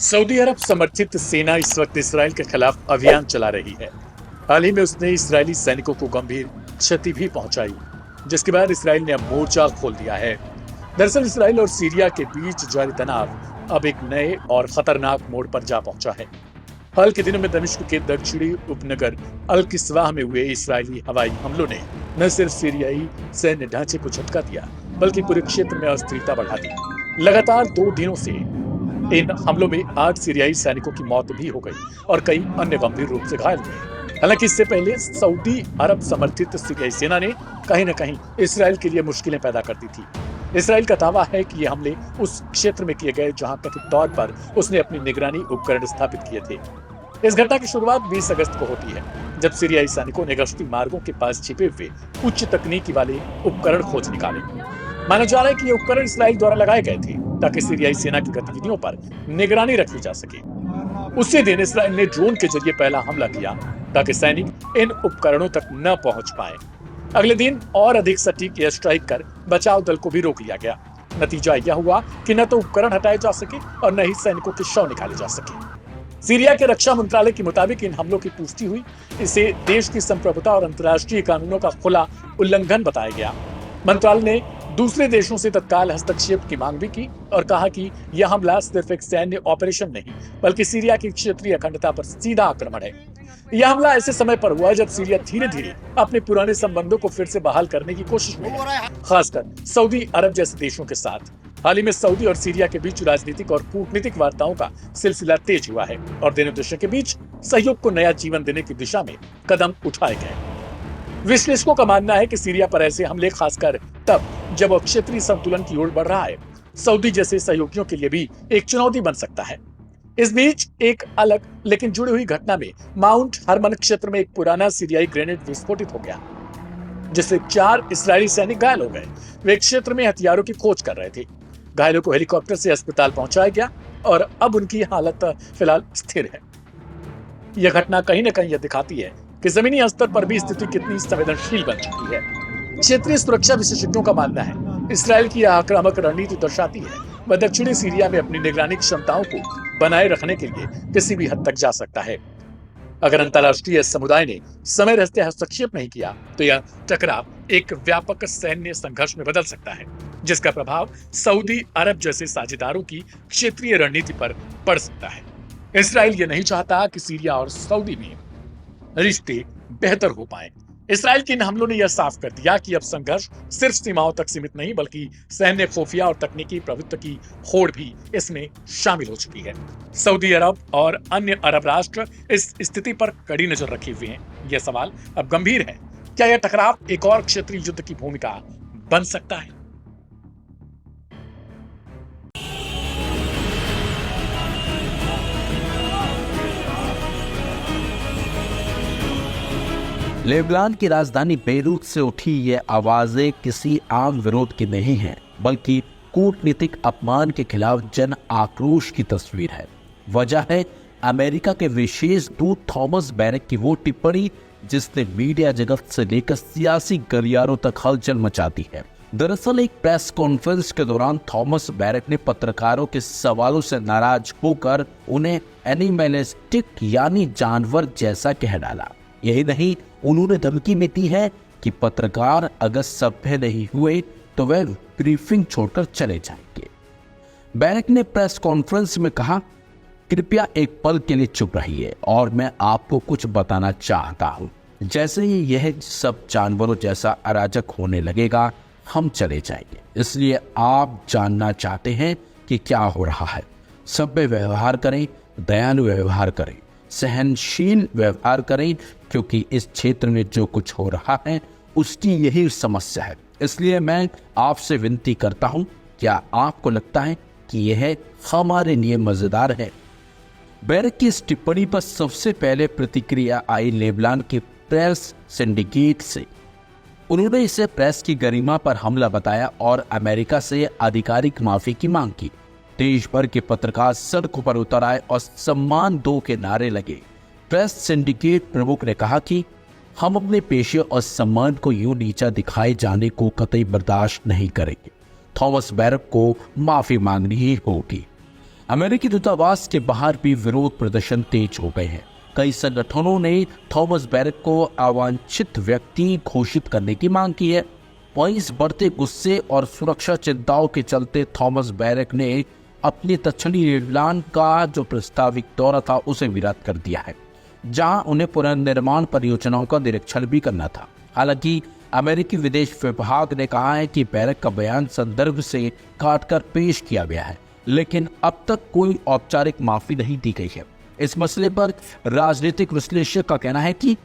Saudi अरब समर्थित सेना इस वक्त इसराइल के खिलाफ अभियान चला रही है। हाल ही में उसने इजरायली सैनिकों को गंभीर क्षति भी पहुंचाई, जिसके बाद इसराइल ने अब मोर्चा खोल दिया है। दरअसल इसराइल और सीरिया के बीच जारी तनाव अब एक नए और खतरनाक मोड़ पर जा पहुंचा है। हाल के दिनों में दमिश्क के दक्षिणी उपनगर अल किस्वाह में हुए इसराइली हवाई हमलों ने न सिर्फ सीरियाई सैन्य ढांचे को झटका दिया, बल्कि पूरे क्षेत्र में अस्थिरता बढ़ा दी। लगातार 2 दिनों से इन हमलों में 8 सीरियाई सैनिकों की मौत भी हो गई और कई अन्य गंभीर रूप से घायल हुए। हालांकि इससे पहले सऊदी अरब समर्थित सीरियाई सेना ने कहीं न कहीं इसराइल के लिए मुश्किलें पैदा कर दी थी। इसराइल का दावा है कि ये हमले उस क्षेत्र में किए गए जहां कथित तौर पर उसने अपनी निगरानी उपकरण स्थापित किए थे। इस घटना की शुरुआत 20 अगस्त को होती है, जब सीरियाई सैनिकों ने गश्ती मार्गों के पास छिपे हुए उच्च तकनीकी वाले उपकरण खोज निकाले। माना जा रहा है कि ये उपकरण इसराइल द्वारा लगाए गए थे ताकि सीरियाई सेना की गतिविधियों पर निगरानी रखी जा सके। उसी दिन इसराइल ने ड्रोन के जरिए पहला हमला किया ताकि सैनिक इन उपकरणों तक न पहुंच पाए। अगले दिन और अधिक सटीक एयर स्ट्राइक कर बचाव दल को भी रोक लिया गया। नतीजा यह हुआ कि न तो उपकरण हटाए जा सके और न ही सैनिकों के शव निकाले जा सके। सीरिया के रक्षा मंत्रालय के मुताबिक इन हमलों की पुष्टि हुई। इसे देश की संप्रभुता और अंतर्राष्ट्रीय कानूनों का खुला उल्लंघन बताया गया। मंत्रालय ने दूसरे देशों से तत्काल हस्तक्षेप की मांग भी की और कहा कि यह हमला सिर्फ एक सैन्य ऑपरेशन नहीं, बल्कि सीरिया की क्षेत्रीय अखंडता पर सीधा आक्रमण है। यह हमला ऐसे समय पर हुआ जब सीरिया धीरे धीरे अपने पुराने संबंधों को फिर से बहाल करने की कोशिश में है, खासकर सऊदी अरब जैसे देशों के साथ। हाल ही में सऊदी और सीरिया के बीच राजनीतिक और कूटनीतिक वार्ताओं का सिलसिला तेज हुआ है और दोनों देशों के बीच सहयोग को नया जीवन देने की दिशा में कदम उठाए गए। विश्लेषकों का मानना है कि सीरिया पर ऐसे हमले खासकर तब जब वह क्षेत्रीय संतुलन की ओर बढ़ रहा है, सऊदी जैसे सहयोगियों के लिए भी एक चुनौती बन सकता है। इस बीच एक अलग लेकिन जुड़ी हुई घटना में माउंट हरमन क्षेत्र में एक पुराना सीरियाई ग्रेनेड विस्फोटित हो गया, जिससे 4 इस्राएली सैनिक घायल हो गए। वे क्षेत्र में हथियारों की खोज कर रहे थे। घायलों को हेलीकॉप्टर से अस्पताल पहुंचाया गया और अब उनकी हालत फिलहाल स्थिर है। यह घटना कहीं न कहीं यह दिखाती है कि जमीनी स्तर पर भी स्थिति कितनी संवेदनशील बन चुकी है। क्षेत्रीय सुरक्षा विशेषज्ञों का मानना है इसराइल की आक्रामक रणनीति दर्शाती है वह दक्षिणी सीरिया में अपनी निगरानी क्षमताओं को बनाए रखने के लिए किसी भी हद तक जा सकता है। अगर अंतर्राष्ट्रीय समुदाय ने समय रहते हस्तक्षेप नहीं किया तो यह टकराव एक व्यापक सैन्य संघर्ष में बदल सकता है, जिसका प्रभाव सऊदी अरब जैसे साझेदारों की क्षेत्रीय रणनीति पर पड़ सकता है। इसराइल ये नहीं चाहता कि सीरिया और सऊदी में रिश्ते बेहतर हो पाए। इसराइल के इन हमलों ने यह साफ कर दिया कि अब संघर्ष सिर्फ सीमाओं तक सीमित नहीं, बल्कि सैन्य, खुफिया और तकनीकी प्रभुत्व की होड़ भी इसमें शामिल हो चुकी है। सऊदी अरब और अन्य अरब राष्ट्र इस स्थिति पर कड़ी नजर रखे हुए हैं। यह सवाल अब गंभीर है, क्या यह टकराव एक और क्षेत्रीय युद्ध की भूमिका बन सकता है? लेबनान की राजधानी बेरूत से उठी ये आवाजें किसी आम विरोध की नहीं हैं, बल्कि कूटनीतिक अपमान के खिलाफ जन आक्रोश की तस्वीर है। वजह है अमेरिका के विशेष दूत थॉमस बैरक की वो टिप्पणी जिसने मीडिया जगत से लेकर सियासी गलियारों तक हलचल मचा दी है। दरअसल एक प्रेस कॉन्फ्रेंस के दौरान थॉमस बैरक ने पत्रकारों के सवालों से नाराज होकर उन्हें एनिमलिस्टिक यानी जानवर जैसा कह डाला। यही नहीं, उन्होंने धमकी में दी है कि पत्रकार अगर सभ्य नहीं हुए तो वह ब्रीफिंग छोड़कर चले जाएंगे। बैरक ने प्रेस कॉन्फ्रेंस में कहा, कृपया एक पल के लिए चुप रहिए और मैं आपको कुछ बताना चाहता हूँ। जैसे ही यह सब जानवरों जैसा अराजक होने लगेगा, हम चले जाएंगे। इसलिए आप जानना चाहते हैं कि क्या हो रहा है। सभ्य व्यवहार करें, दयालु व्यवहार करें, सहनशील व्यवहार करें, क्योंकि इस क्षेत्र में जो कुछ हो रहा है उसकी यही समस्या है। इसलिए मैं आपसे विनती करता हूं, क्या आपको लगता है कि यह हमारे लिए मजेदार है? बैरक की इस टिप्पणी पर सबसे पहले प्रतिक्रिया आई लेबनान के प्रेस सिंडिकेट से। उन्होंने इसे प्रेस की गरिमा पर हमला बताया और अमेरिका से आधिकारिक माफी की मांग की। देश भर के पत्रकार सड़कों पर उतर आए और सम्मान दो के नारे लगे। प्रेस सिंडिकेट प्रमुख ने कहा कि हम अपने पेशे और सम्मान को यूं नीचा दिखाए जाने को कतई बर्दाश्त नहीं करेंगे। थॉमस बैरक को माफी मांगनी ही होगी। अमेरिकी दूतावास के बाहर भी विरोध प्रदर्शन तेज हो गए हैं। कई संगठनों ने थॉमस बैरक को अवांछित व्यक्ति घोषित करने की मांग की है। वहीं इस बढ़ते गुस्से और सुरक्षा चिंताओं के चलते थॉमस बैरक ने अपनी दक्षिणी आयरलैंड का जो प्रस्तावित दौरा था उसे भी रद्द कर दिया है, जहां उन्हें पुनर्निर्माण परियोजनाओं का निरीक्षण भी करना था। हालांकि अमेरिकी विदेश विभाग ने कहा है कि बैरक का बयान संदर्भ से काटकर पेश किया गया है, लेकिन अब तक कोई औपचारिक माफी नहीं दी गई है। इस मसले पर राजनीतिक विश्लेषक का कहना है कि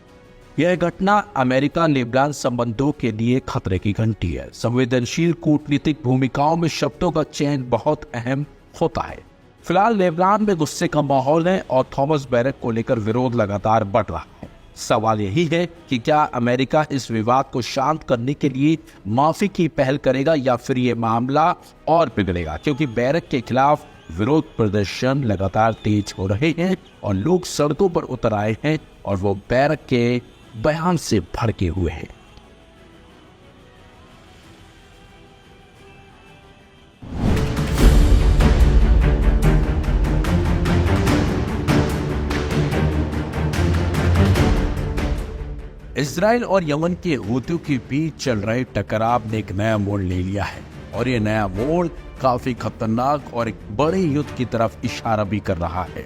यह घटना अमेरिका लेबनान संबंधों के लिए खतरे की घंटी है। संवेदनशील कूटनीतिक भूमिकाओं में शब्दों का चयन बहुत अहम होता है। फिलहाल लेबनान में गुस्से का माहौल है और थॉमस बैरक को लेकर विरोध लगातार बढ़ रहा है। सवाल यही है कि क्या अमेरिका इस विवाद को शांत करने के लिए माफी की पहल करेगा या फिर ये मामला और बिगड़ेगा, क्योंकि बैरक के खिलाफ विरोध प्रदर्शन लगातार तेज हो रहे हैं और लोग सड़कों पर उतर आए हैं और वो बैरक के बयान से भड़के हुए हैं। इजराइल और यमन के हूतियों के बीच चल रहे टकराव ने एक नया मोड़ ले लिया है और ये नया मोड़ काफी खतरनाक और एक बड़े युद्ध की तरफ इशारा भी कर रहा है।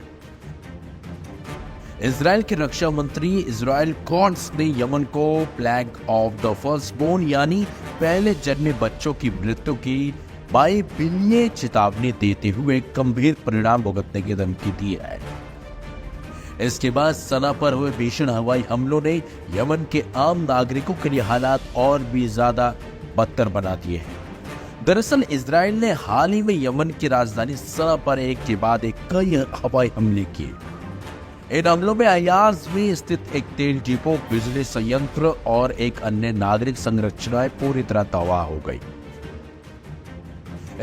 इजराइल के रक्षा मंत्री इजराइल कॉट्स ने यमन को प्लेग ऑफ द फर्स्टबोर्न यानी पहले जन्मे बच्चों की मृत्यु की बाइबिलीय चेतावनी देते हुए गंभीर परिणाम भुगतने की धमकी दी है। इसके बाद सना पर हुए भीषण हवाई हमलों ने यमन के आम नागरिकों के लिए हालात और भी ज्यादा बदतर बना दिए हैं। दरअसल इजराइल ने हाल ही में यमन की राजधानी सना पर एक के बाद एक कई हवाई हमले किए। इन हमलों में अयाज में स्थित एक तेल डिपो, बिजली संयंत्र और एक अन्य नागरिक संरचनाएं पूरी तरह तबाह हो गई।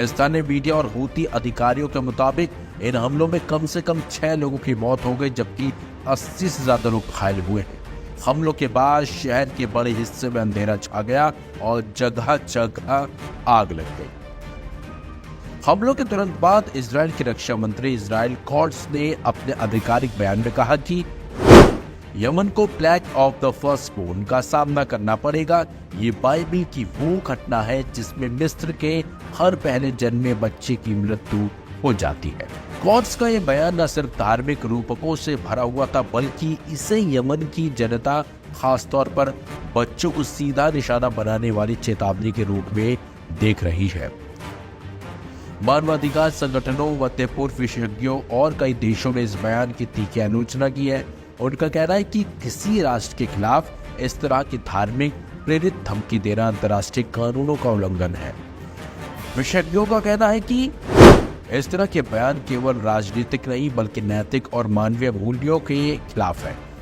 स्थानीय मीडिया और हूती अधिकारियों के मुताबिक इन हमलों में कम से कम 6 लोगों की मौत हो गई, जबकि 80 से ज्यादा लोग घायल हुए हैं। हमलों के बाद शहर के बड़े हिस्से में अंधेरा छा गया और जगह जगह आग लग गई। हमलों के तुरंत बाद इजराइल के रक्षा मंत्री इजराइल कॉट्स ने अपने आधिकारिक बयान में कहा कि यमन को प्लेग ऑफ द फर्स्टबोर्न का सामना करना पड़ेगा। ये बाइबिल की वो घटना है जिसमें मिस्र के हर पहले जन्मे बच्चे की मृत्यु हो जाती है। कॉट्स का ये बयान न सिर्फ धार्मिक रूपकों से भरा हुआ था, बल्कि इसे यमन की जनता, खासतौर पर बच्चों को सीधा निशाना बनाने वाली चेतावनी के रूप में देख रही है। मानवाधिकार संगठनों, मध्य पूर्व विशेषज्ञों और कई देशों ने इस बयान की तीखी आलोचना की है। उनका कहना है कि किसी राष्ट्र के खिलाफ इस तरह की धार्मिक प्रेरित धमकी देना अंतर्राष्ट्रीय कानूनों का उल्लंघन है। विशेषज्ञों का कहना है कि इस तरह के बयान केवल राजनीतिक नहीं बल्कि नैतिक और मानवीय मूल्यों के खिलाफ है।